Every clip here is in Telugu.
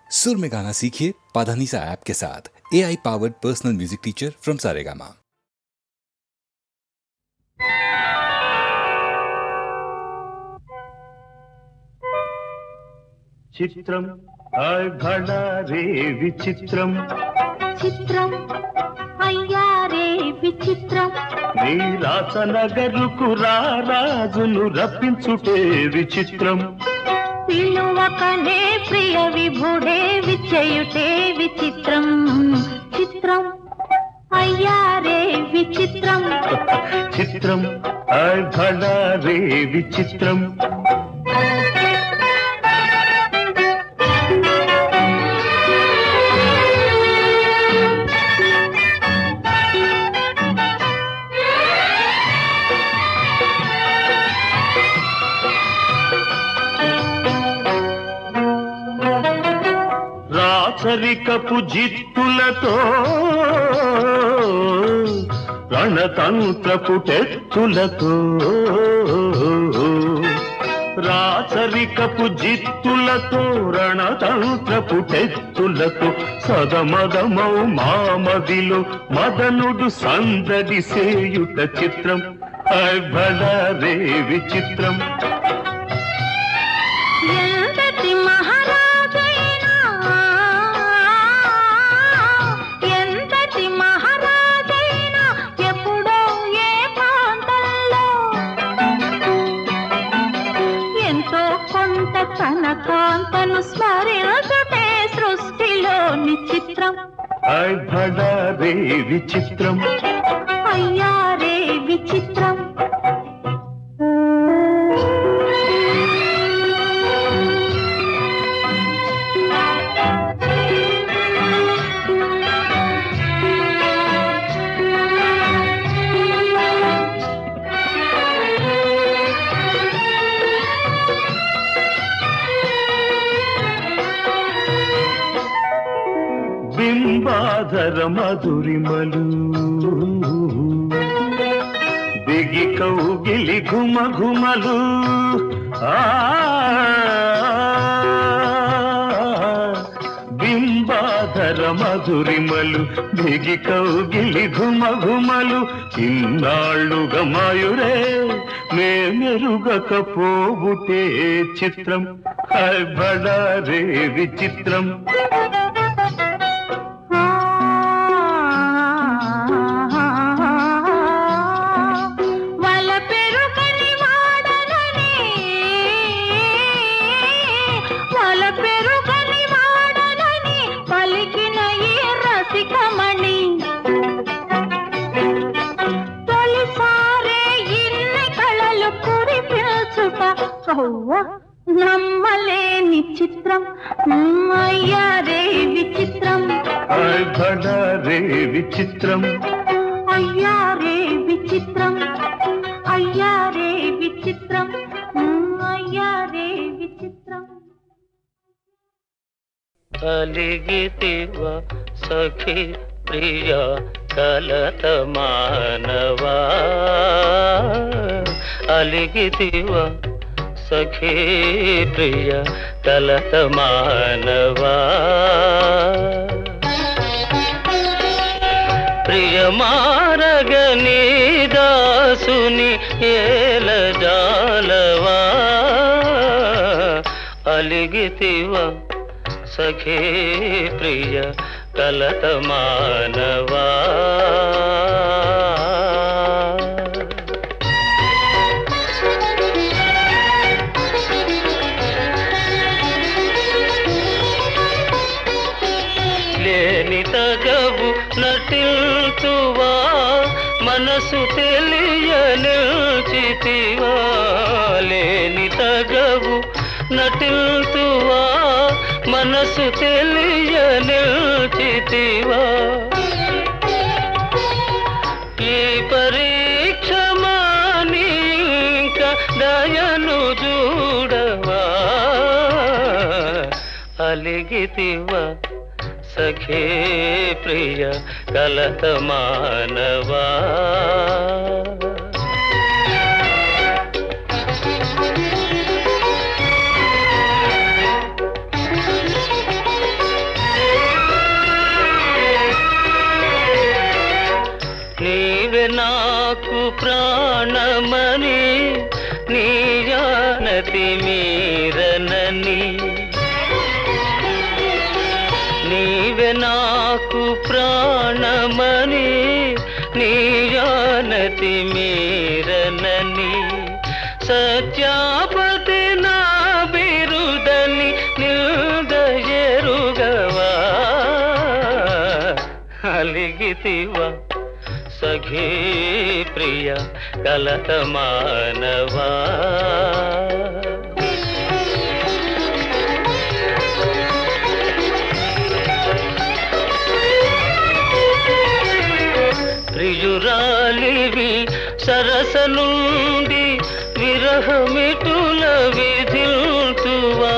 सुर में गाना सीखिए पाधानीसा ऐप के साथ। AI powered personal music teacher from Saregama. చిత్రం ఘడారే విచిత్రం చిత్రం అయ్యారే విచిత్రం నీ రాసనగరుకు రాజును రప్పించుటే విచిత్రం పిలువకనే ప్రియ విభుడే విచయుటే విచిత్రం చిత్రం అయ్యారే విచిత్రం చిత్రం ఘడారే విచిత్రం రాచరికపు జిత్తులతో రణతంత్రపు టెత్తులతో రాచరికపు జిత్తులతో రణతంత్రపు టెత్తులతో సదమదమౌ మామదిలో మదనుడు సందడి సేయుట చిత్రం భళరే విచిత్రం ఎంతటి మహారాజైనా ఎంతటి మహారాజైనా ఎప్పుడో ఏ ప్రాంతంలో ఎంతో కొంత తన కాంతను స్మరించుటే సృష్టిలోని చిత్రం భళరే విచిత్రం అయ్యారే విచిత్రం బింబాధర మధురిమలు బిగి కౌగిలి ఘుమ ఘుమలు బింబాధర మధురిమలు బిగి కౌగిలి ఘుమ ఘుమలు ఇన్నాళ్ళుగా మాయురే మేమెరుగకపోబుటే చిత్రం భళరే విచిత్రం నమ్మలేని చిత్రం అయ్యారే విచిత్రం భళరే విచిత్రం అయ్యారే విచిత్రం అయ్యారే విచిత్రం అయ్యారే విచిత్రం అలిగితివ సఖి ప్రియ కలత మానవా అలిగితివ సఖీ ప్రియ కలత మానవా ప్రియ మారగని దాసుని ఏల జాలవా అలిగితివ సఖీ ప్రియ కలత మానవా నటిల్తువా మనసు తెలియనిల్చితివా లేని తగవు నటిల్తువా మనసు తెలియనిల్చితివా ఈ పరీక్ష మానింక దయను చూడవా అలిగితివా సఖే ప్రియ కలత మానవా నీవే నాకు ప్రాణమని నీయానతి మీరనని సత్యాపతి నా బిరుదని నిల్దయరుగవా అలిగితివా సఖీ ప్రియ కలత మానవా ప్రియురాలివి సరస నుండి విరహమిటుల విధిల్తువా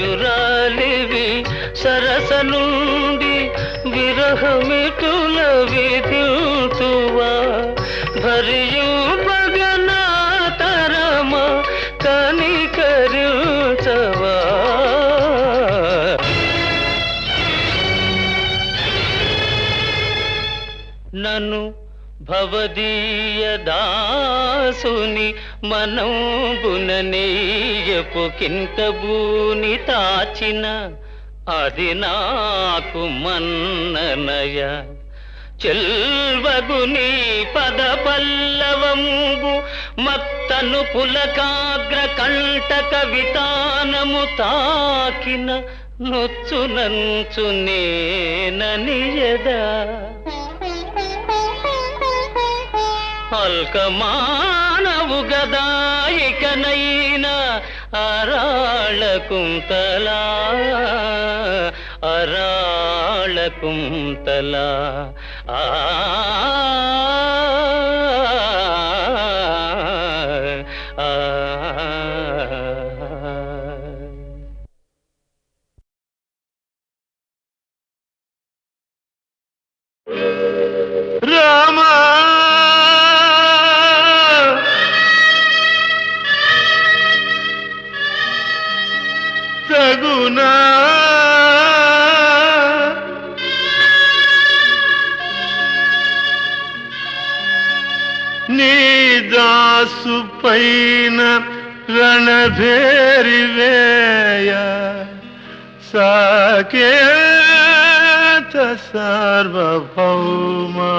ప్రియురాలివి సరస నుండి విరహమిటుల విధిల్తువా భరియు భగనా తరమ కనికరించవా నన్ను భవదీయ దాసుని మనంబుననేయపు కింకబూని తాచిన అది నాకు మన్ననయ చెల్వగుని పద పల్లవంబు మత్తను పులకాగ్ర కంటక వితానము తాకిన నొచ్చునంచు నేననియదా అల్కమానవు గదాయికనైనా అరాళ కుంతలా అరాళ కుంతలా ఆ రామా సగునా నీ దాసు పైన రణభేరి వేయ సాకేత సార్వభౌమా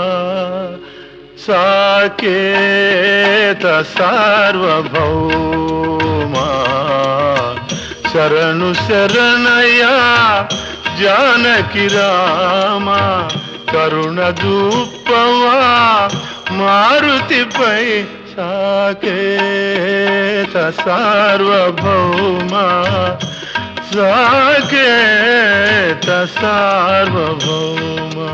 సాకేత సార్వభౌమా శరణు శరణయ జానకి రామ కరుణ దూపవా మారుతిపై సాకేత సార్వభౌమా సాకేత సార్వభౌమా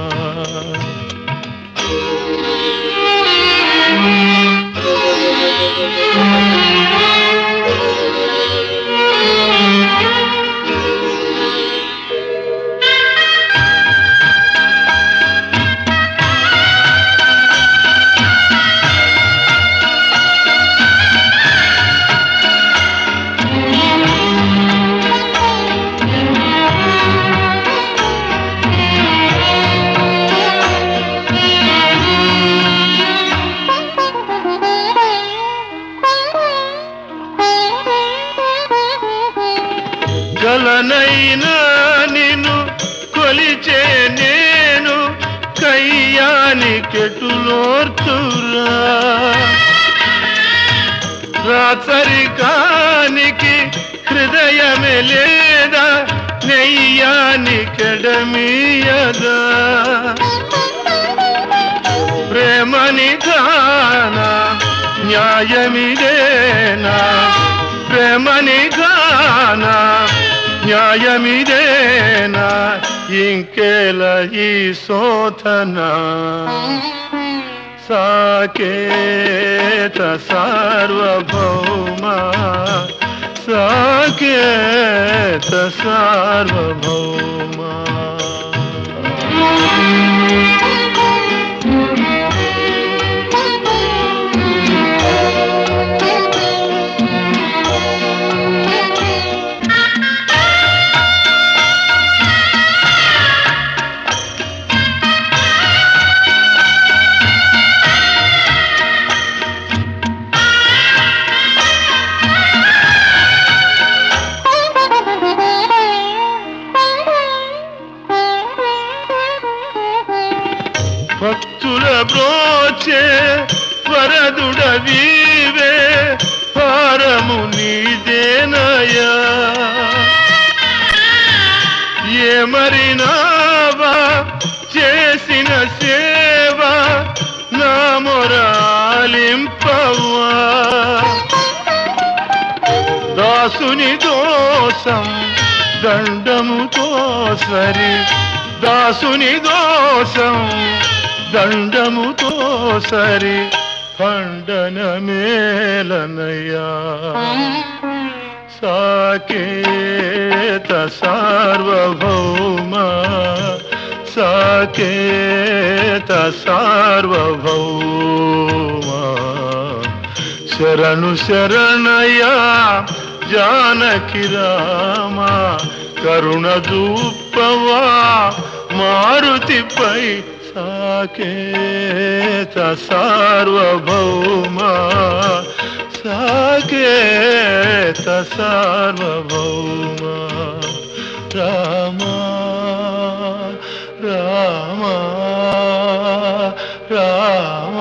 గలనైనా నిన్ను కొలిచే నేను కయ్యానికెటులోర్చురా రాచరికానికి హృదయమే లేదా నెయ్యానికెడమీయదా ప్రేమని గానా న్యాయమిదేనా ప్రేమని గానా న్యాయమిదేనా ఇంకేల ఈ శోధన సాకేత సార్వభౌమా సాకేత సార్వభౌమా వరదుడవీవే భారము నీదేనయా ఏమరినావా చేసిన సేవ నా మొరాలింపవా దాసుని దోషం దండముతో సరి దాసుని దోషం దండముతో సరి ఖండన మేలనయా సాకేత సార్వభౌమ సాకేత సార్వభౌమ శరణు శరణయా జానకి రామ కరుణ దూపవా మారుతిపై సాకేత సార్వభౌమ సాకేత సార్వభౌమ రామ రామ రామ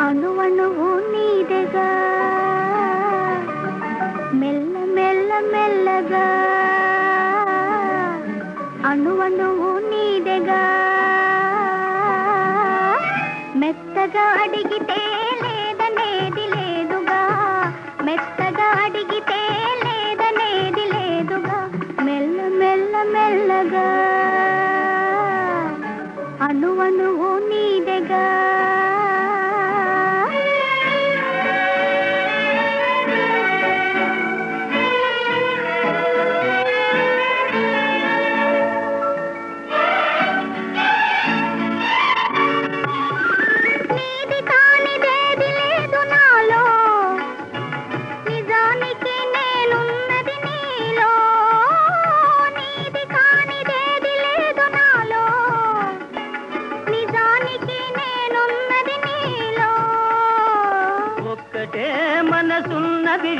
అణువణువు నీదెగా మెల్ల మెల్ల మెల్లగా అణువణువు నీదెగా మెత్తగా అడిగితే లేదనేది లేదుగా మెత్తగా అడిగితే లేదనేది లేదుగా మెల్ల మెల్ల మెల్లగా అణువణువు నీదెగా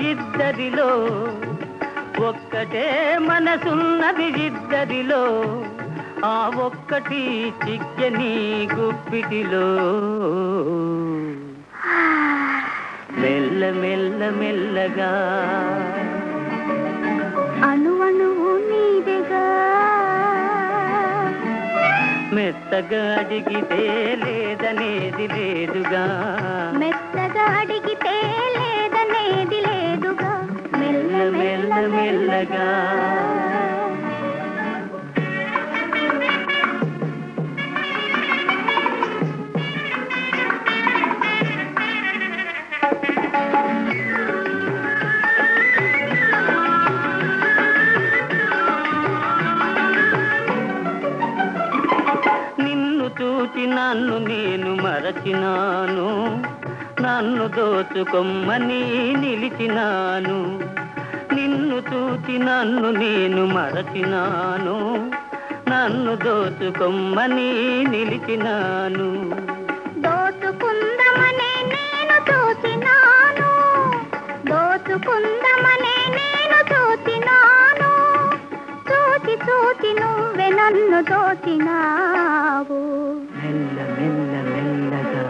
ఇద్దరిలో ఒక్కటే మనసున్నది ఇద్దరిలో ఆ ఒక్కటి చిక్కని గుప్పిటిలో మెల్ల మెల్ల మెల్లగా అణువణువు నీదెగా మెత్తగా అడిగితే లేదనేది లేదుగా మెత్తగా అడిగితే లేదనేది లేదుగా మెల్ల మెల్ల మెల్లగా చూచి నన్ను నేను మరచినాను నన్ను దోచుకొమ్మని నిలిచినాను నిన్ను చూచి నన్ను నేను మరచినాను నన్ను దోచుకొమ్మని నిలిచినాను దోచుకుందమనే నేను చూచినాను దోచుకుందమనే నేను చూచినాను చూచి చూచి నువ్వే నన్ను దోచినావు మెల్ల మెల్ల మెల్లగా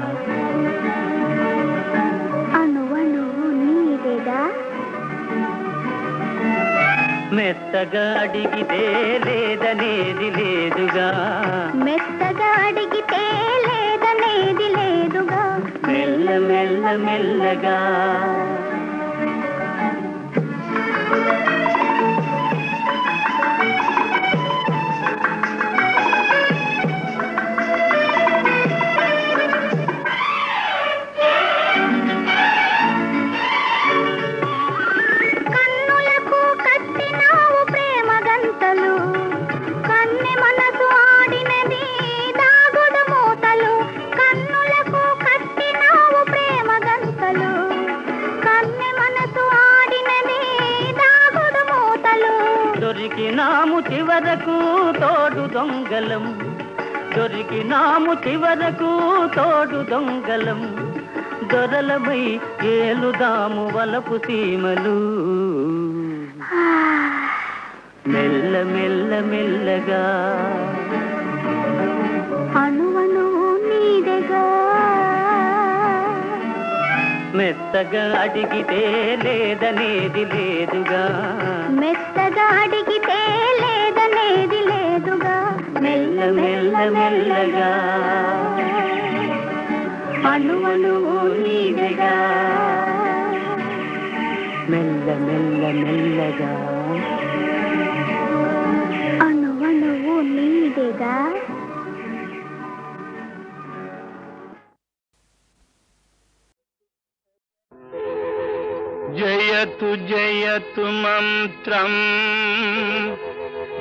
అణువణువు నీదెగా మెత్తగా అడిగితే లేదనేది లేదుగా మెత్తగా అడిగితే లేదనేది లేదుగా మెల్ల మెల్ల మెల్లగా కన్నులకు కట్టినావు ప్రేమ గంతలు కన్నె మనసు చివరకు తోడు దొంగలం, దొరికినాము చివరకు తోడు దొంగలం, దొరలమై ఏలుదాము వలపు సీమలు. మెల్ల మెల్ల మెల్లగా అణువణు నీదెగా, మెత్తగా అడిగితే లేదనేది లేదుగా, మెత్తగా అడిగితే లేదనేది లేదుగా, మెల్ల మెల్ల మెల్లగా అణువణు నీదెగా, మెల్ల మెల్ల మెల్లగా అణువణువు నీదెగా. జయతు జయతు మంత్రం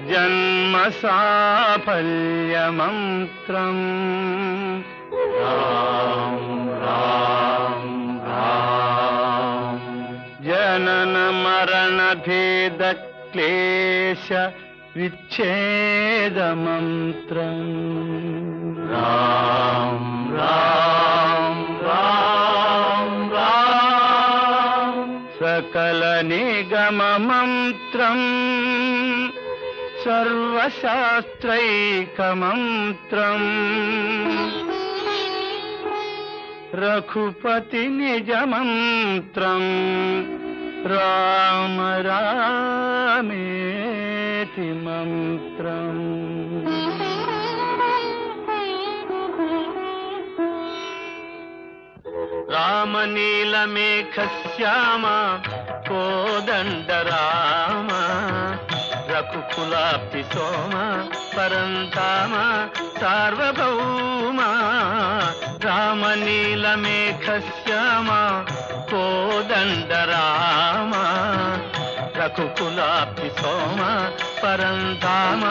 జన్మ సాఫల్య మంత్రం. రాం రాం రాం జనన మరణ భేద క్లేశ విచ్ఛేద మంత్రం. రాం రాం రాం రాం సకల నిగమ మంత్రం సర్వశాస్త్రైక మంత్రం. రఘుపతి నిజ మంత్రం రామ రామేతి మంత్రం. రామనీలమేఘ శ్యామ కోదండ రామ రఘుకులాప్తి సోమ పరంతామ సార్వభౌమ. రామనీలమేఘ శ్యామ కోదండ రామ రఘుకులాప్తి సోమ పరంతామ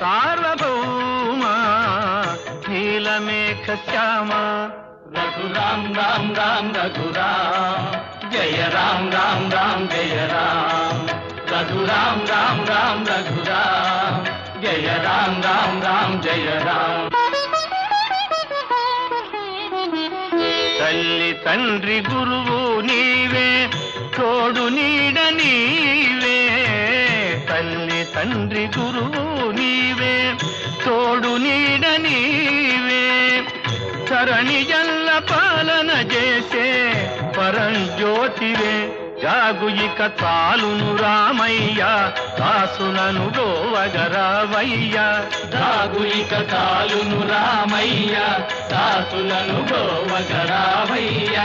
సార్వభౌమ. నీలమేఘ శ్యామ రఘురాం రాం రాం రఘురాం జయ రాం రాం రాం జయ రాం. రఘురాం రాం రాం రఘురాం జయ రాం రాం రాం జయ రాం. తల్లి తండ్రి గురువు నీవే తోడు నీడ నీవే. తల్లి తండ్రి గురువు నీవే తోడు నీడ నీవే. సరణి జల్ల పాలన చేసే పరంజ్యోతివే. జాగు ఇక తాలును రామయ్య దాసులను గోవగరావయ్య. జాగు ఇక తాలును రామయ్య దాసులను గోవగరావయ్య.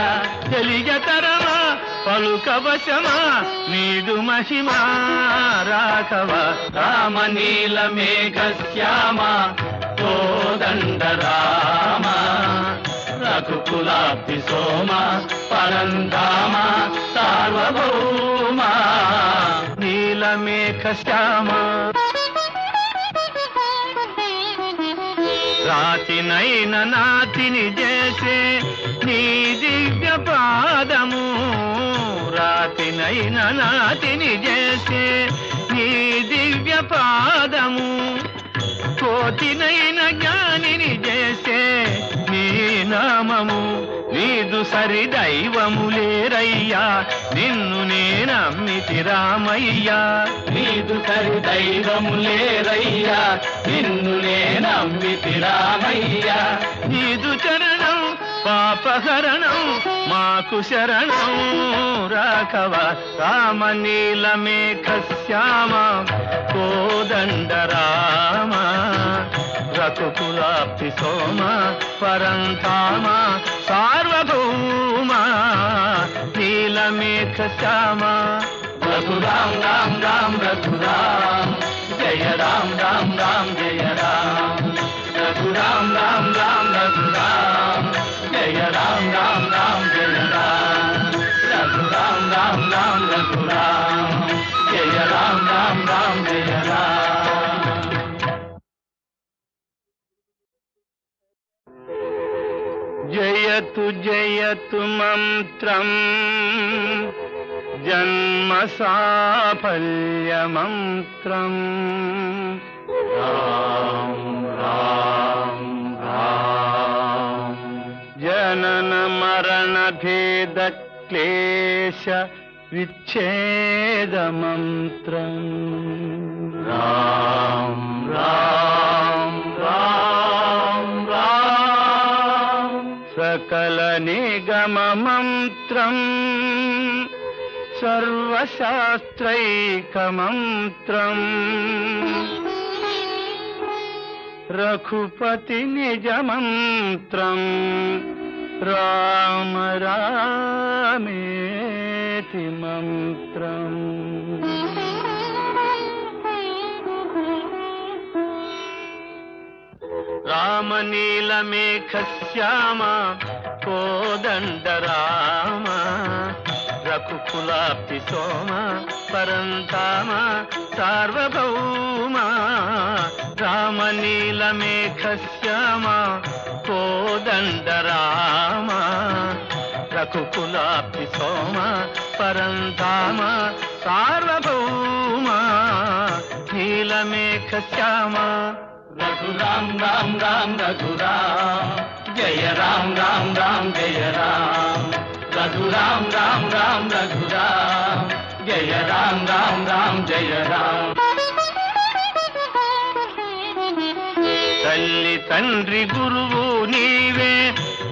తెలియతరమా పలుకవశమా నీదు మహిమా రాఘవ. రామనీలమేఘ శ్యామ కోదండ రామ రఘుకులాప్తి సోమ పరంధామ సార్వభౌమ. నీలమేఘ శ్యామ రాతినైన నాతిని చేసే నీ దివ్య పాదము. రాతినైన నాతిని చేసే నీ దివ్య పాదము. కోతినైన జ్ఞానిని చేసే నీ నామము. నీదు సరి దైవము లేరయ్యా నిన్ను నేనమ్మితి రామయ్యా. నీదు సరి దైవము లేరయ్యా నిన్ను నేనమ్మితి రామయ్యా. నీదు చరణం పాపహరణం మాకు శరణం రాఘవ. రామనీలమేఘ శ్యామ కోదండ రామ రఘుకులాప్తి సోమ పరంధామ సార్వభౌమ. నీలమేఘ శ్యామ రఘురాం రాం రాం రఘురాం జయ రాం రాం రాం జయ రాం. రఘురాం రాం రాం రఘురాం జయ రాం రాం రాం జయ రాం. రఘురాం రాం రాం రఘురాం జయ రాం రాం రాం జయ రాం. జయతు జయతు మంత్రం జన్మ సాఫల్య మంత్రం. రామ్ రామ్ రామ్ జనన మరణ భేద క్లేశ విచ్ఛేద మంత్రం రామ్ రామ్ రామ్ రామ్ సకల నిగమ మంత్రం సర్వశాస్త్రైక మంత్రం రఘుపతి నిజ మంత్రం రామ రామేతి మంత్రం రామ నీలమేఘ శ్యామ కోదండ రామ రఘుకులాప్తి సోమ పరంధామ సార్వభౌమ రామ నీలమేఘ శ్యామ కోదండ రామ రఘుకులాప్తి సోమ పరంధామ సార్వభౌమ నీలమేఘ శ్యామ రఘురామ్ రామ్ రామ్ రఘురామ్ జయ రామ్ రామ్ రామ్ జయ రామ్ రఘురామ్ రామ్ రామ్ రఘురామ్ జయ రామ్ రామ్ రామ్ జయ రామ్ తల్లి తండ్రి గురువు నీవే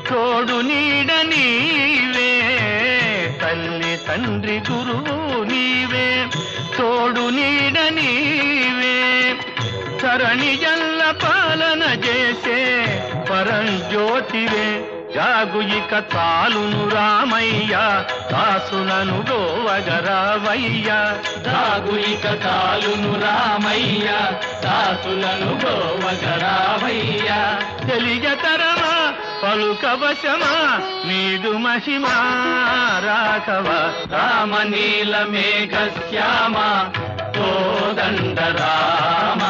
తోడు నీడ నీవే తల్లి తండ్రి గురువు నీవే తోడు నీడ నీవే సరణి జల్ల పాలన చేసే పరంజ్యోతివే జాగు ఇక చాలును రామయ్య దాసులను గోవగరావయ్య జాగు ఇక చాలును రామయ్య దాసులను గోవగరావయ్య తెలియతరమా పలుకవశమా నీదు మహిమా రాఘవ రామ నీల మేఘ శ్యామ కోదండ రామ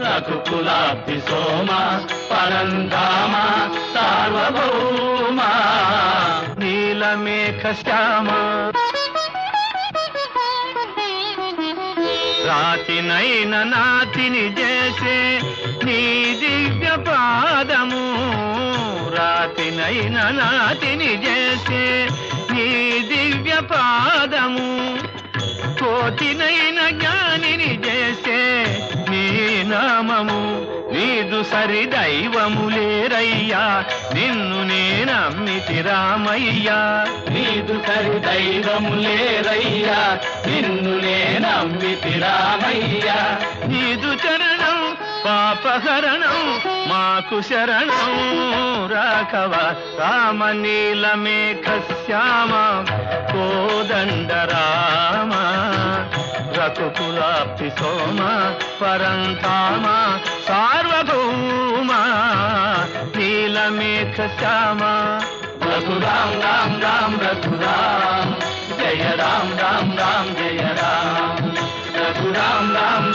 రఘుకులాబ్ధి సోమ పరంధామ సార్వభౌమ నీలమేఘ శ్యామ రాతినైన నాతిని చేసే నీ దివ్య పాదము రాతినైన నాతిని చేసే నీ దివ్య పాదము కోటినైన జ్ఞానిని చేసే నీ నామము నీదు సరి దైవము లేరయ్యా నిన్ను నేనమ్మితి రామయ్యా నీదు సరి దైవము లేరయ్యా నిన్ను నేనమ్మితి రామయ్యా నీదు చరణం పాపహరణం మాకు శరణం రాఘవ రామ నీలమేఘ శ్యామ కోదండ రామ రఘుకులాప్తి సోమ పరంధామ సార్వభౌమ నీలమేఘ శ్యామ రఘురామ్ రామ్ రామ్ రఘురామ్ జయ రామ్ రామ్ రామ్ జయ రామ్ రఘురామ్ రామ్